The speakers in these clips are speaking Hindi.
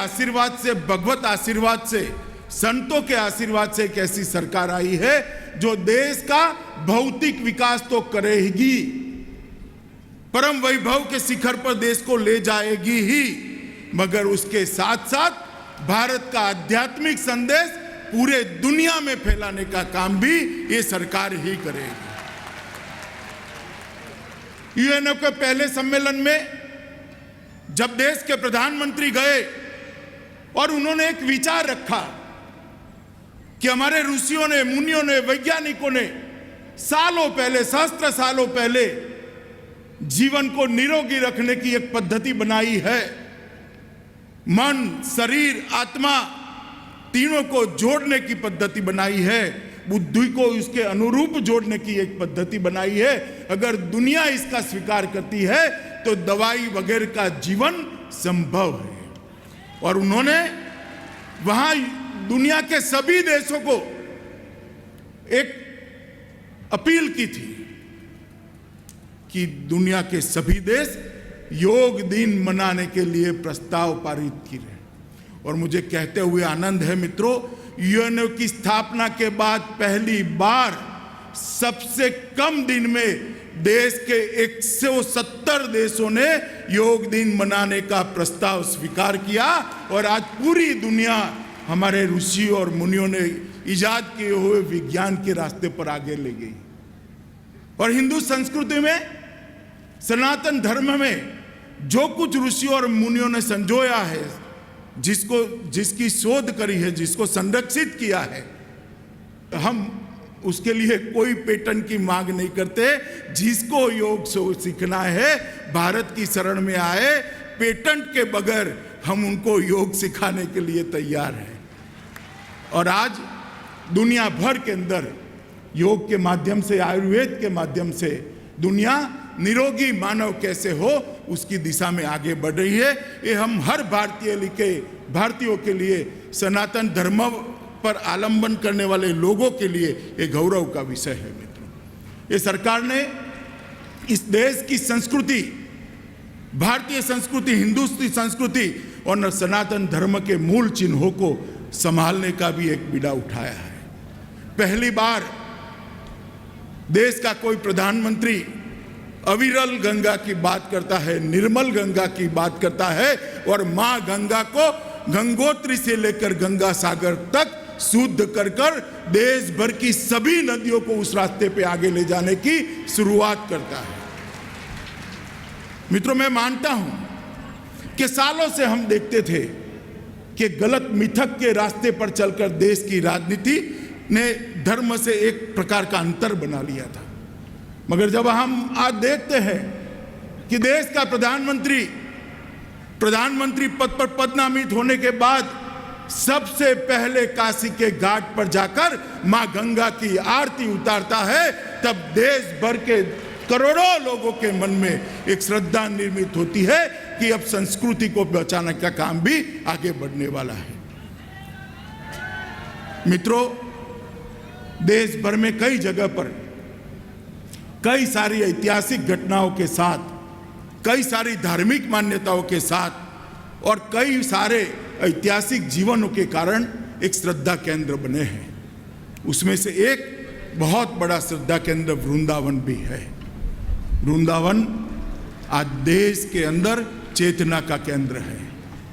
आशीर्वाद से, भगवत आशीर्वाद से, संतों के आशीर्वाद से एक ऐसी सरकार आई है जो देश का भौतिक विकास तो करेगी, परम वैभव के शिखर पर देश को ले जाएगी ही, मगर उसके साथ साथ भारत का आध्यात्मिक संदेश पूरे दुनिया में फैलाने का काम भी ये सरकार ही करेगी। यूएनओ के पहले सम्मेलन में जब देश के प्रधानमंत्री गए और उन्होंने एक विचार रखा कि हमारे ऋषियों ने, मुनियों ने, वैज्ञानिकों ने सालों पहले, सहस्त्र सालों पहले जीवन को निरोगी रखने की एक पद्धति बनाई है। मन, शरीर, आत्मा तीनों को जोड़ने की पद्धति बनाई है, बुद्धि को उसके अनुरूप जोड़ने की एक पद्धति बनाई है। अगर दुनिया इसका स्वीकार करती है तो दवाई वगैरह का जीवन संभव है। और उन्होंने वहां दुनिया के सभी देशों को एक अपील की थी कि दुनिया के सभी देश योग दिन मनाने के लिए प्रस्ताव पारित किए। और मुझे कहते हुए आनंद है मित्रों, यूएनओ की स्थापना के बाद पहली बार सबसे कम दिन में देश के 170 देशों ने योग दिन मनाने का प्रस्ताव स्वीकार किया। और आज पूरी दुनिया हमारे ऋषि और मुनियों ने इजाद किए हुए विज्ञान के रास्ते पर आगे ले गई। और हिंदू संस्कृति में, सनातन धर्म में जो कुछ ऋषि और मुनियों ने संजोया है, जिसकी शोध करी है, जिसको संरक्षित किया है, हम उसके लिए कोई पेटेंट की मांग नहीं करते। जिसको योग सीखना है भारत की शरण में आए, पेटेंट के बगैर हम उनको योग सिखाने के लिए तैयार हैं। और आज दुनिया भर के अंदर योग के माध्यम से, आयुर्वेद के माध्यम से दुनिया निरोगी मानव कैसे हो उसकी दिशा में आगे बढ़ रही है। ये हम हर भारतीयों के लिए, सनातन धर्म पर आलंबन करने वाले लोगों के लिए एक गौरव का विषय है मित्रों। ये सरकार ने इस देश की संस्कृति, भारतीय संस्कृति, हिंदुस्तानी संस्कृति और सनातन धर्म के मूल चिन्हों को संभालने का भी एक बीड़ा उठाया है। पहली बार देश का कोई प्रधानमंत्री अविरल गंगा की बात करता है, निर्मल गंगा की बात करता है और मां गंगा को गंगोत्री से लेकर गंगा सागर तक शुद्ध कर देश भर की सभी नदियों को उस रास्ते पे आगे ले जाने की शुरुआत करता है। मित्रों, मैं मानता हूं कि सालों से हम देखते थे कि गलत मिथक के रास्ते पर चलकर देश की राजनीति ने धर्म से एक प्रकार का अंतर बना लिया था। मगर जब हम आज देखते हैं कि देश का प्रधानमंत्री पद पर पदनामित होने के बाद सबसे पहले काशी के घाट पर जाकर मां गंगा की आरती उतारता है, तब देश भर के करोड़ों लोगों के मन में एक श्रद्धा निर्मित होती है कि अब संस्कृति को बचाने का काम भी आगे बढ़ने वाला है। मित्रों, देश भर में कई जगह पर कई सारी ऐतिहासिक घटनाओं के साथ, कई सारी धार्मिक मान्यताओं के साथ और कई सारे ऐतिहासिक जीवनों के कारण एक श्रद्धा केंद्र बने हैं। उसमें से एक बहुत बड़ा श्रद्धा केंद्र वृंदावन भी है। वृंदावन आज देश के अंदर चेतना का केंद्र है।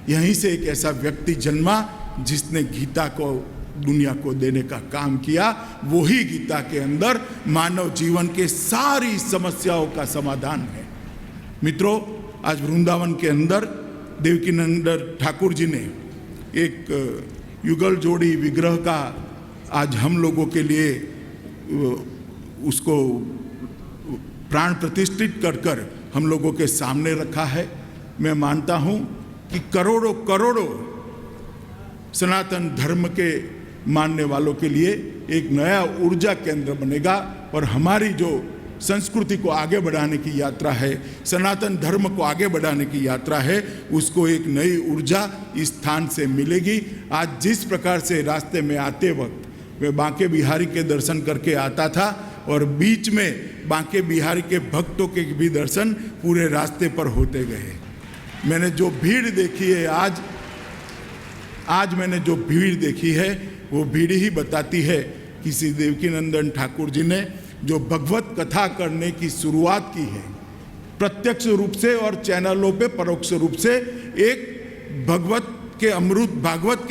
यहीं से एक ऐसा व्यक्ति जन्मा जिसने गीता को दुनिया को देने का काम किया। वही गीता के अंदर मानव जीवन के सारी समस्याओं का समाधान है। मित्रों, आज वृंदावन के अंदर देवकीनंदन ठाकुर जी ने एक युगल जोड़ी विग्रह का आज हम लोगों के लिए उसको प्राण प्रतिष्ठित कर हम लोगों के सामने रखा है। मैं मानता हूं कि करोड़ों करोड़ों सनातन धर्म के मानने वालों के लिए एक नया ऊर्जा केंद्र बनेगा और हमारी जो संस्कृति को आगे बढ़ाने की यात्रा है, सनातन धर्म को आगे बढ़ाने की यात्रा है, उसको एक नई ऊर्जा इस स्थान से मिलेगी। आज जिस प्रकार से रास्ते में आते वक्त मैं बांके बिहारी के दर्शन करके आता था और बीच में बांके बिहारी के भक्तों के भी दर्शन पूरे रास्ते पर होते गए। मैंने जो भीड़ देखी है आज आज मैंने जो भीड़ देखी है वो भीड़ ही बताती है कि श्री देवकीनंदन ठाकुर जी ने जो भगवत कथा करने की शुरुआत की है, प्रत्यक्ष रूप से और चैनलों पे परोक्ष रूप से एक भागवत के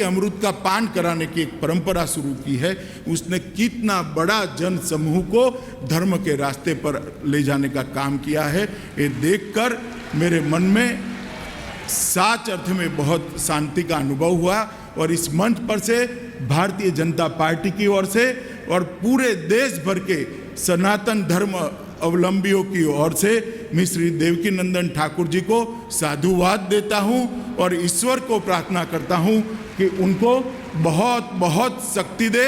अमृत का पान कराने की एक परंपरा शुरू की है। उसने कितना बड़ा जन समूह को धर्म के रास्ते पर ले जाने का काम किया है, ये देखकर मेरे मन में सच अर्थ में बहुत शांति का अनुभव हुआ। और इस मंच पर से भारतीय जनता पार्टी की ओर से और पूरे देश भर के सनातन धर्म अवलंबियों की ओर से मैं श्री देवकीनंदन ठाकुर जी को साधुवाद देता हूं और ईश्वर को प्रार्थना करता हूं कि उनको बहुत बहुत शक्ति दे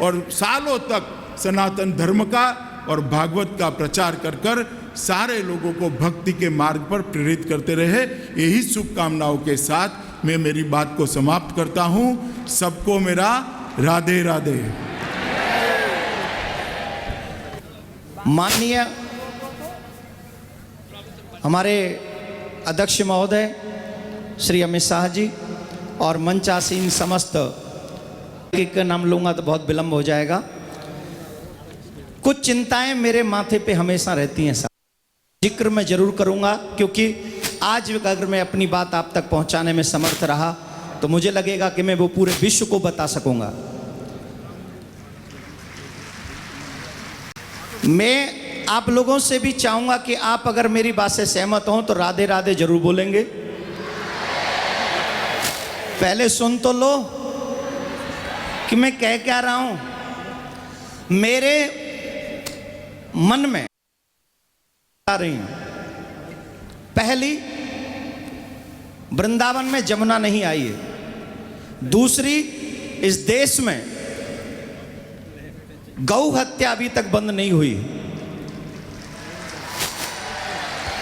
और सालों तक सनातन धर्म का और भागवत का प्रचार कर कर सारे लोगों को भक्ति के मार्ग पर प्रेरित करते रहे। यही शुभकामनाओं के साथ मैं मेरी बात को समाप्त करता हूं। सबको मेरा राधे राधे। माननीय हमारे अध्यक्ष महोदय श्री अमित शाह जी और मंचासीन समस्त का नाम लूँगा तो बहुत विलंब हो जाएगा। कुछ चिंताएं मेरे माथे पे हमेशा रहती हैं साहब, जिक्र मैं जरूर करूँगा क्योंकि आज अगर मैं अपनी बात आप तक पहुँचाने में समर्थ रहा तो मुझे लगेगा कि मैं वो पूरे विश्व को बता सकूँगा। मैं आप लोगों से भी चाहूंगा कि आप अगर मेरी बात से सहमत हों तो राधे राधे जरूर बोलेंगे। पहले सुन तो लो कि मैं कह क्या रहा हूं। मेरे मन में आ रही हूं, पहली वृंदावन में जमुना नहीं आई है। दूसरी, इस देश में गौ हत्या अभी तक बंद नहीं हुई।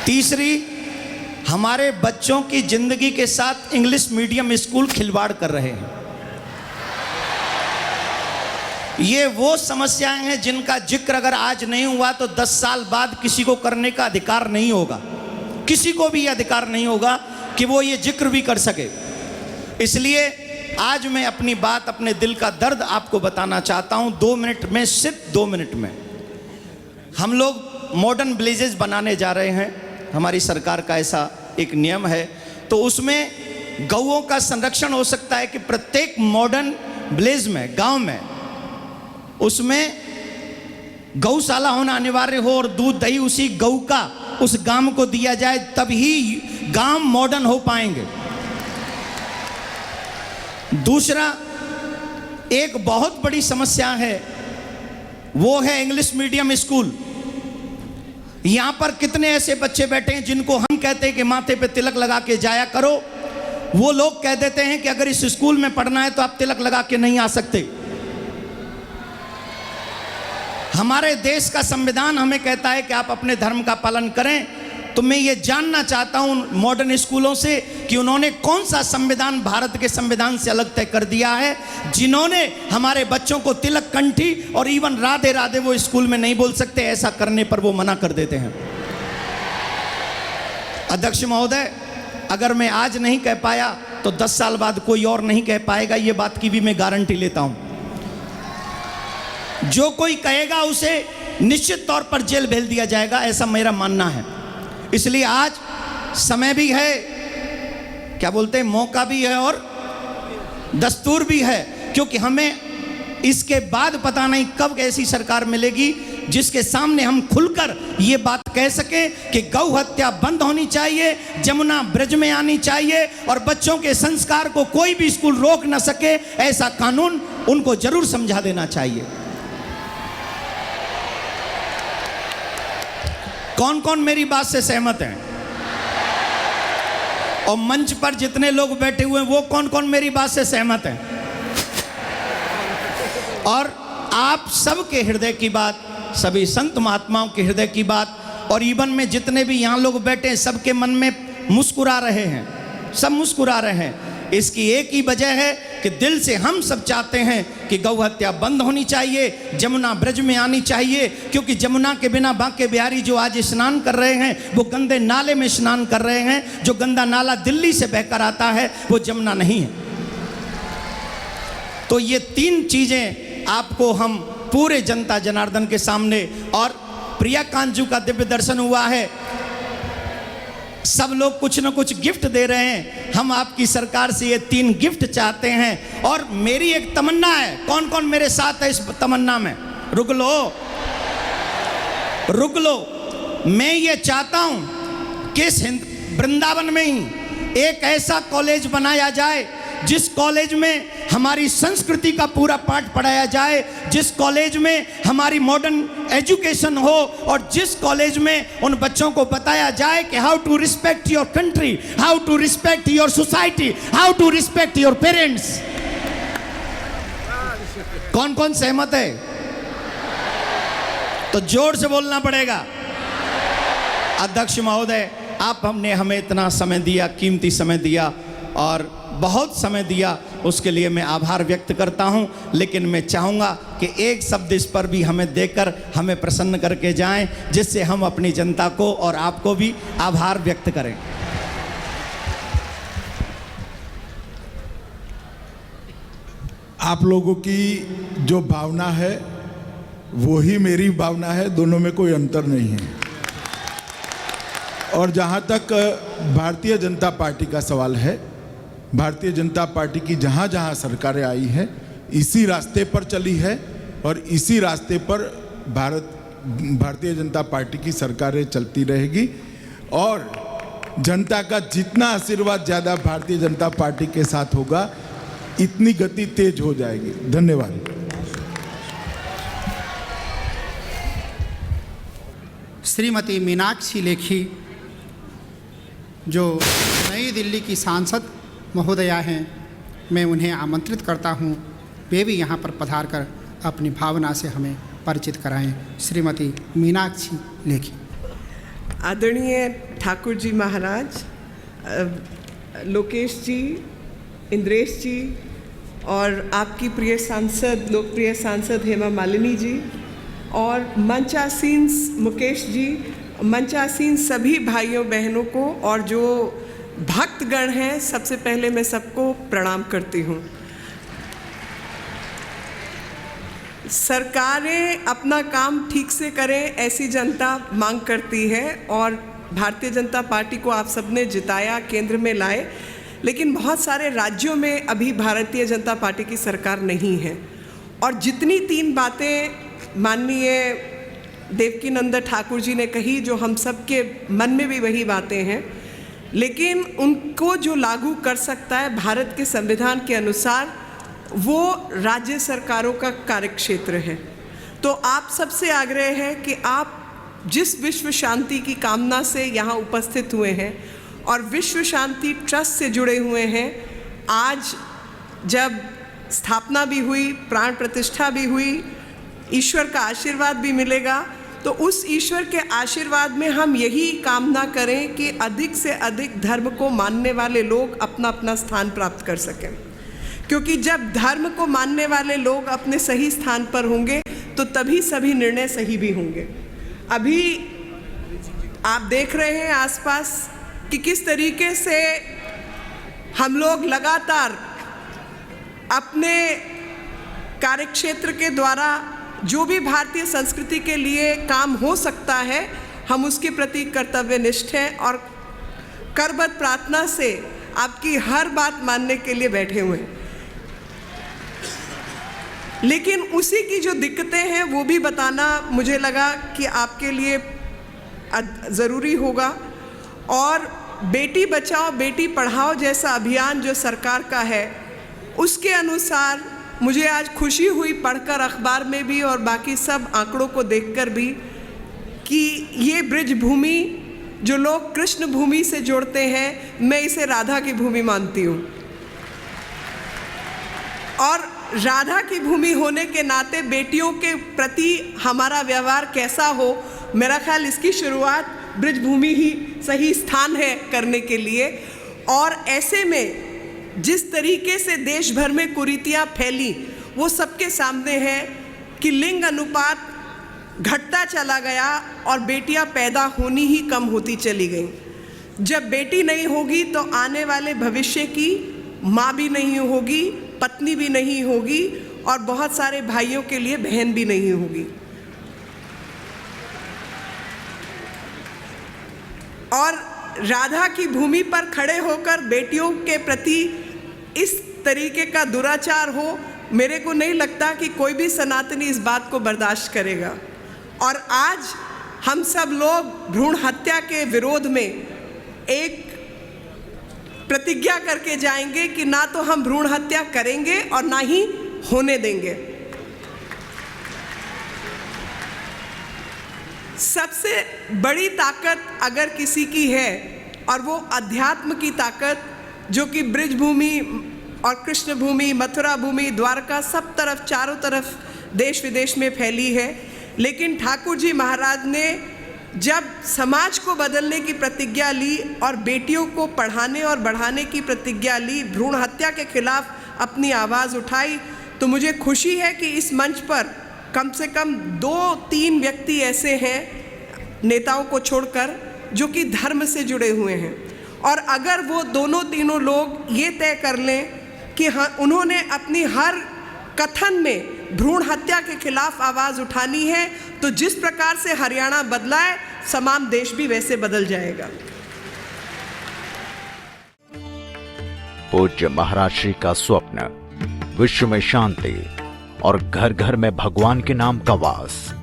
तीसरी, हमारे बच्चों की जिंदगी के साथ इंग्लिश मीडियम स्कूल खिलवाड़ कर रहे हैं। ये वो समस्याएं हैं जिनका जिक्र अगर आज नहीं हुआ तो 10 साल बाद किसी को करने का अधिकार नहीं होगा, किसी को भी अधिकार नहीं होगा कि वो ये जिक्र भी कर सके। इसलिए आज मैं अपनी बात, अपने दिल का दर्द आपको बताना चाहता हूं 2 मिनट में, सिर्फ 2 मिनट में। हम लोग मॉडर्न विलेजेस बनाने जा रहे हैं, हमारी सरकार का ऐसा एक नियम है। तो उसमें गौओं का संरक्षण हो सकता है कि प्रत्येक मॉडर्न विलेज में, गांव में, उसमें गौशाला होना अनिवार्य हो और दूध दही उसी गौ का उस गांव को दिया जाए, तभी गांव मॉडर्न हो पाएंगे। दूसरा, एक बहुत बड़ी समस्या है, वो है इंग्लिश मीडियम स्कूल। यहां पर कितने ऐसे बच्चे बैठे हैं जिनको हम कहते हैं कि माथे पे तिलक लगा के जाया करो, वो लोग कह देते हैं कि अगर इस स्कूल में पढ़ना है तो आप तिलक लगा के नहीं आ सकते। हमारे देश का संविधान हमें कहता है कि आप अपने धर्म का पालन करें। तो मैं ये जानना चाहता हूं मॉडर्न स्कूलों से कि उन्होंने कौन सा संविधान भारत के संविधान से अलग तय कर दिया है, जिन्होंने हमारे बच्चों को तिलक, कंठी और इवन राधे राधे वो स्कूल में नहीं बोल सकते। ऐसा करने पर वो मना कर देते हैं। अध्यक्ष महोदय, अगर मैं आज नहीं कह पाया तो 10 साल बाद कोई और नहीं कह पाएगा, ये बात की भी मैं गारंटी लेता हूं। जो कोई कहेगा उसे निश्चित तौर पर जेल भेज दिया जाएगा, ऐसा मेरा मानना है। इसलिए आज समय भी है, क्या बोलते हैं, मौका भी है और दस्तूर भी है, क्योंकि हमें इसके बाद पता नहीं कब ऐसी सरकार मिलेगी जिसके सामने हम खुलकर ये बात कह सके कि गौ हत्या बंद होनी चाहिए, जमुना ब्रज में आनी चाहिए और बच्चों के संस्कार को कोई भी स्कूल रोक न सके। ऐसा कानून उनको जरूर समझा देना चाहिए। कौन कौन मेरी बात से सहमत हैं? और मंच पर जितने लोग बैठे हुए हैं वो कौन कौन मेरी बात से सहमत हैं? और आप सबके हृदय की बात, सभी संत महात्माओं के हृदय की बात, और इवन में जितने भी यहाँ लोग बैठे हैं सबके मन में मुस्कुरा रहे हैं, सब मुस्कुरा रहे हैं। इसकी एक ही वजह है कि दिल से हम सब चाहते हैं कि गौ हत्या बंद होनी चाहिए, जमुना ब्रज में आनी चाहिए, क्योंकि जमुना के बिना बांके बिहारी जो आज स्नान कर रहे हैं वो गंदे नाले में स्नान कर रहे हैं। जो गंदा नाला दिल्ली से बहकर आता है वो जमुना नहीं है। तो ये 3 चीजें आपको हम पूरे जनता जनार्दन के सामने, और प्रिया कांजू का दिव्य दर्शन हुआ है, सब लोग कुछ न कुछ गिफ्ट दे रहे हैं। हम आपकी सरकार से ये 3 गिफ्ट चाहते हैं। और मेरी एक तमन्ना है, कौन कौन मेरे साथ है इस तमन्ना में? रुक लो, मैं ये चाहता हूं कि इस वृंदावन में ही एक ऐसा कॉलेज बनाया जाए जिस कॉलेज में हमारी संस्कृति का पूरा पाठ पढ़ाया जाए, जिस कॉलेज में हमारी मॉडर्न एजुकेशन हो, और जिस कॉलेज में उन बच्चों को बताया जाए कि how to respect your country, how to respect your society, how to respect your parents. कौन कौन सहमत है? तो जोर से बोलना पड़ेगा। अध्यक्ष महोदय, आप हमने हमें इतना समय दिया, कीमती समय दिया और बहुत समय दिया, उसके लिए मैं आभार व्यक्त करता हूं। लेकिन मैं चाहूँगा कि एक शब्द इस पर भी हमें देकर हमें प्रसन्न करके जाएं, जिससे हम अपनी जनता को और आपको भी आभार व्यक्त करें। आप लोगों की जो भावना है वो ही मेरी भावना है, दोनों में कोई अंतर नहीं है। और जहाँ तक भारतीय जनता पार्टी का सवाल है, भारतीय जनता पार्टी की जहाँ जहाँ सरकारें आई हैं इसी रास्ते पर चली है, और इसी रास्ते पर भारतीय जनता पार्टी की सरकारें चलती रहेगी। और जनता का जितना आशीर्वाद ज़्यादा भारतीय जनता पार्टी के साथ होगा, इतनी गति तेज हो जाएगी। धन्यवाद। श्रीमती मीनाक्षी लेखी, जो नई दिल्ली की सांसद महोदया हैं, मैं उन्हें आमंत्रित करता हूं, वे भी यहां पर पधार कर अपनी भावना से हमें परिचित कराएं। श्रीमती मीनाक्षी लेखी। आदरणीय ठाकुर जी महाराज, लोकेश जी, इंद्रेश जी और आपकी प्रिय सांसद, लोकप्रिय सांसद हेमा मालिनी जी और मंचासीन मुकेश जी, मंचासीन सभी भाइयों बहनों को और जो भक्तगण हैं, सबसे पहले मैं सबको प्रणाम करती हूँ। सरकारें अपना काम ठीक से करें, ऐसी जनता मांग करती है और भारतीय जनता पार्टी को आप सबने जिताया, केंद्र में लाए, लेकिन बहुत सारे राज्यों में अभी भारतीय जनता पार्टी की सरकार नहीं है। और जितनी 3 बातें माननीय देवकीनंदन ठाकुर जी ने कही, जो हम सबके मन में भी वही बातें हैं, लेकिन उनको जो लागू कर सकता है भारत के संविधान के अनुसार, वो राज्य सरकारों का कार्यक्षेत्र है। तो आप सबसे आग्रह है कि आप जिस विश्व शांति की कामना से यहाँ उपस्थित हुए हैं और विश्व शांति ट्रस्ट से जुड़े हुए हैं, आज जब स्थापना भी हुई, प्राण प्रतिष्ठा भी हुई, ईश्वर का आशीर्वाद भी मिलेगा, तो उस ईश्वर के आशीर्वाद में हम यही कामना करें कि अधिक से अधिक धर्म को मानने वाले लोग अपना अपना स्थान प्राप्त कर सकें। क्योंकि जब धर्म को मानने वाले लोग अपने सही स्थान पर होंगे तो तभी सभी निर्णय सही भी होंगे। अभी आप देख रहे हैं आसपास कि किस तरीके से हम लोग लगातार अपने कार्यक्षेत्र के द्वारा जो भी भारतीय संस्कृति के लिए काम हो सकता है, हम उसके प्रति कर्तव्यनिष्ठ हैं और करबद्ध प्रार्थना से आपकी हर बात मानने के लिए बैठे हुए हैं। लेकिन उसी की जो दिक्कतें हैं वो भी बताना मुझे लगा कि आपके लिए ज़रूरी होगा। और बेटी बचाओ बेटी पढ़ाओ जैसा अभियान जो सरकार का है, उसके अनुसार मुझे आज खुशी हुई पढ़कर अखबार में भी और बाकी सब आंकड़ों को देखकर भी कि ये ब्रिज भूमि जो लोग कृष्ण भूमि से जोड़ते हैं, मैं इसे राधा की भूमि मानती हूँ। और राधा की भूमि होने के नाते बेटियों के प्रति हमारा व्यवहार कैसा हो, मेरा ख्याल इसकी शुरुआत ब्रिजभूमि ही सही स्थान है करने के लिए। और ऐसे में जिस तरीके से देश भर में कुरीतियाँ फैली, वो सबके सामने है कि लिंग अनुपात घटता चला गया और बेटियां पैदा होनी ही कम होती चली गई। जब बेटी नहीं होगी तो आने वाले भविष्य की माँ भी नहीं होगी, पत्नी भी नहीं होगी और बहुत सारे भाइयों के लिए बहन भी नहीं होगी। और राधा की भूमि पर खड़े होकर बेटियों के प्रति इस तरीके का दुराचार हो, मेरे को नहीं लगता कि कोई भी सनातनी इस बात को बर्दाश्त करेगा। और आज हम सब लोग भ्रूण हत्या के विरोध में एक प्रतिज्ञा करके जाएंगे कि ना तो हम भ्रूण हत्या करेंगे और ना ही होने देंगे। सबसे बड़ी ताकत अगर किसी की है और वो अध्यात्म की ताकत, जो कि ब्रिज भूमि और कृष्ण भूमि, मथुरा भूमि, द्वारका, सब तरफ चारों तरफ देश विदेश में फैली है। लेकिन ठाकुर जी महाराज ने जब समाज को बदलने की प्रतिज्ञा ली और बेटियों को पढ़ाने और बढ़ाने की प्रतिज्ञा ली, भ्रूण हत्या के खिलाफ अपनी आवाज़ उठाई, तो मुझे खुशी है कि इस मंच पर कम से कम 2-3 व्यक्ति ऐसे हैं नेताओं को छोड़कर जो कि धर्म से जुड़े हुए हैं। और अगर वो दोनों तीनों लोग ये तय कर लें कि हाँ, उन्होंने अपनी हर कथन में भ्रूण हत्या के खिलाफ आवाज़ उठानी है, तो जिस प्रकार से हरियाणा बदला है, तमाम देश भी वैसे बदल जाएगा। पूज्य महाराज श्री का स्वप्न विश्व में शांति और घर घर में भगवान के नाम का वास,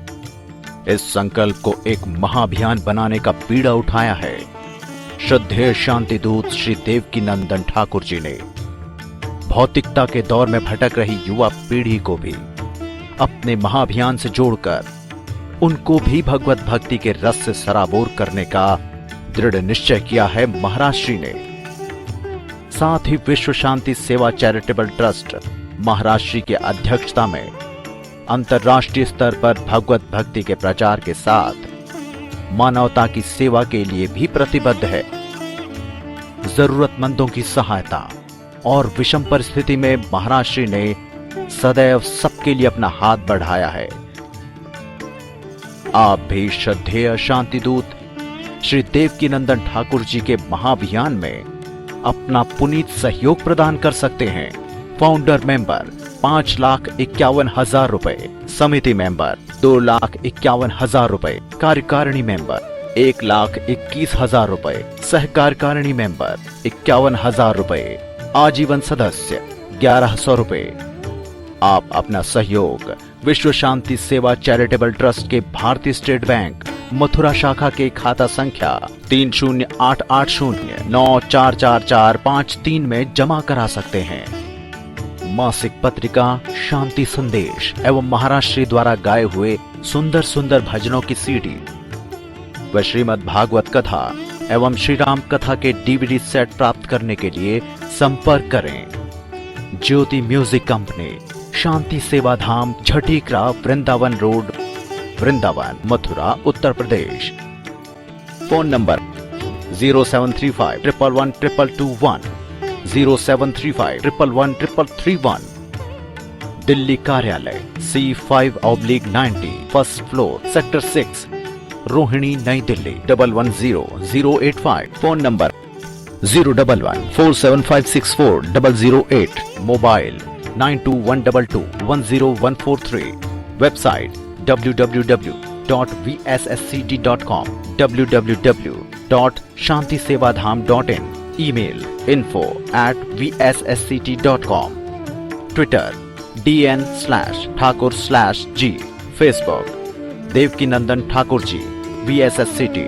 इस संकल्प को एक महाअभियान बनाने का बीड़ा उठाया है श्रद्धेय शांति दूत श्री देवकीनंदन ठाकुर जी ने। भौतिकता के दौर में भटक रही युवा पीढ़ी को भी अपने महाअभियान से जोड़कर उनको भी भगवत भक्ति के रस से सराबोर करने का दृढ़ निश्चय किया है महाराज श्री ने। साथ ही विश्व शांति सेवा चैरिटेबल ट्रस्ट महाराज श्री की अध्यक्षता में अंतर्राष्ट्रीय स्तर पर भगवत भक्ति के प्रचार के साथ मानवता की सेवा के लिए भी प्रतिबद्ध है। जरूरतमंदों की सहायता और विषम परिस्थिति में महाराज श्री ने सदैव सबके लिए अपना हाथ बढ़ाया है। आप भी श्रद्धेय शांति दूत श्री देवकीनंदन ठाकुर जी के महाअभियान में अपना पुनीत सहयोग प्रदान कर सकते हैं। फाउंडर मेंबर 5,51,000 रुपए, समिति मेंबर 2,51,000 रुपए, कार्यकारिणी मेंबर 1,21,000 रुपए, सह कार्यकारिणी मेंबर 51,000 रुपए, आजीवन सदस्य 1,100 रुपए। आप अपना सहयोग विश्व शांति सेवा चैरिटेबल ट्रस्ट के भारतीय स्टेट बैंक मथुरा शाखा के खाता संख्या 3088094445 में जमा करा सकते हैं। मासिक पत्रिका शांति संदेश एवं महाराज श्री द्वारा गाए हुए सुंदर सुंदर भजनों की सीडी व श्रीमद् भागवत कथा एवं श्री राम कथा के डीवीडी सेट प्राप्त करने के लिए संपर्क करें। ज्योति music company, Shanti Seva Dham, Jhatikara, Vrindavan road, Vrindavan, Mathura, Uttar Pradesh. Phone number 0735111221, 0735111331। Delhi कार्यालय C5/90, first floor, sector 6, Rohini, New Delhi 110085। Phone number 01147564008। Mobile 9212210143। Website www.vssct.com, www.shantisevadham.in। Email info@vssct.com। Twitter DN/Thakur/G। Facebook Devkinandan Thakur ji VSSCT।